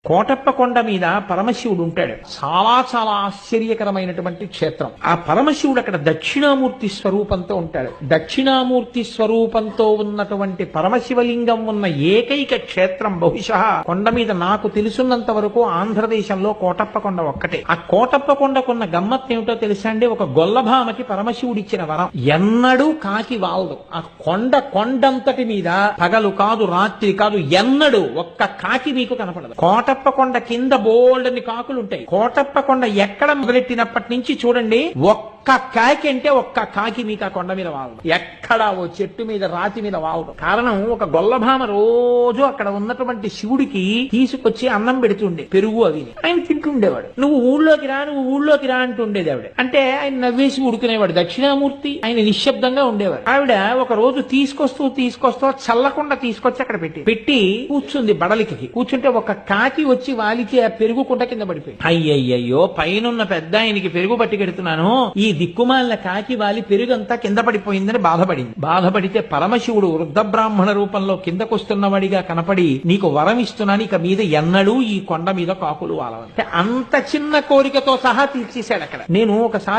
కోటప్ప కొండ మీద పరమశివుడు ఉంటాడు. చాలా చాలా ఆశ్చర్యకరమైనటువంటి క్షేత్రం. ఆ పరమశివుడు అక్కడ దక్షిణామూర్తి స్వరూపంతో ఉంటాడు. దక్షిణామూర్తి స్వరూపంతో ఉన్నటువంటి పరమశివలింగం ఉన్న ఏకైక క్షేత్రం బహుశా కొండ మీద నాకు తెలుసున్నంత వరకు ఆంధ్రదేశంలో కోటప్ప కొండ ఒక్కటే. ఆ కోటప్ప కొండకున్న గమ్మత్ ఏమిటో తెలుసా అండి? ఒక గొల్లభామకి పరమశివుడిచ్చిన వరం, ఎన్నడూ కాకి వాలదు. ఆ కొండంతటి మీద పగలు కాదు రాత్రి కాదు ఎన్నడూ ఒక్క కాకి మీకు కనపడదు. కోటప్ప కొండ కింద బోల్డని కాకులు ఉంటాయి. కోటప్ప కొండ ఎక్కడ మొదలెట్టినప్పటి నుంచి చూడండి, ఒక్క కాకి అంటే ఒక్క కాకి మీకు ఆ కొండ మీద వాలదు. ఎక్కడ ఓ చెట్టు మీద రాతి మీద వాలదు. కారణం, ఒక గొల్లభామ రోజు అక్కడ ఉన్నటువంటి శివుడికి తీసుకొచ్చి అన్నం పెడుతుండే, పెరుగు అవి ఆయన తింటుండేవాడు. నువ్వు ఊళ్ళోకి రా అంటుండేది ఆవిడ. అంటే ఆయన నవ్వేసి ఉడుకునేవాడు. దక్షిణామూర్తి ఆయన నిశ్శబ్దంగా ఉండేవాడు. ఆవిడ ఒక రోజు తీసుకొస్తూ చల్లకుండా తీసుకొచ్చి అక్కడ పెట్టి కూర్చుంది. బడలికి కూర్చుంటే ఒక కాకి వచ్చి వాలికి ఆ పెరుగు కుండ కింద పడిపోయి, అయ్యయ్యో పైనున్న పెద్ద ఆయనకి పెరుగు పట్టుకెడుతున్నాను, ఈ దిక్కుమాలిన కాకి వాలి పెరుగంతా కింద పడిపోయిందని బాధపడితే పరమశివుడు వృద్ధ బ్రాహ్మణ రూపంలో కిందకొస్తున్నవాడిగా కనపడి, నీకు వరం ఇస్తున్నాను, ఇక మీద ఎన్నడూ ఈ కొండ మీద కాకులు వాలవని. అంత చిన్న కోరికతో సహా తీర్చేశాడు అక్కడ. నేను ఒకసారి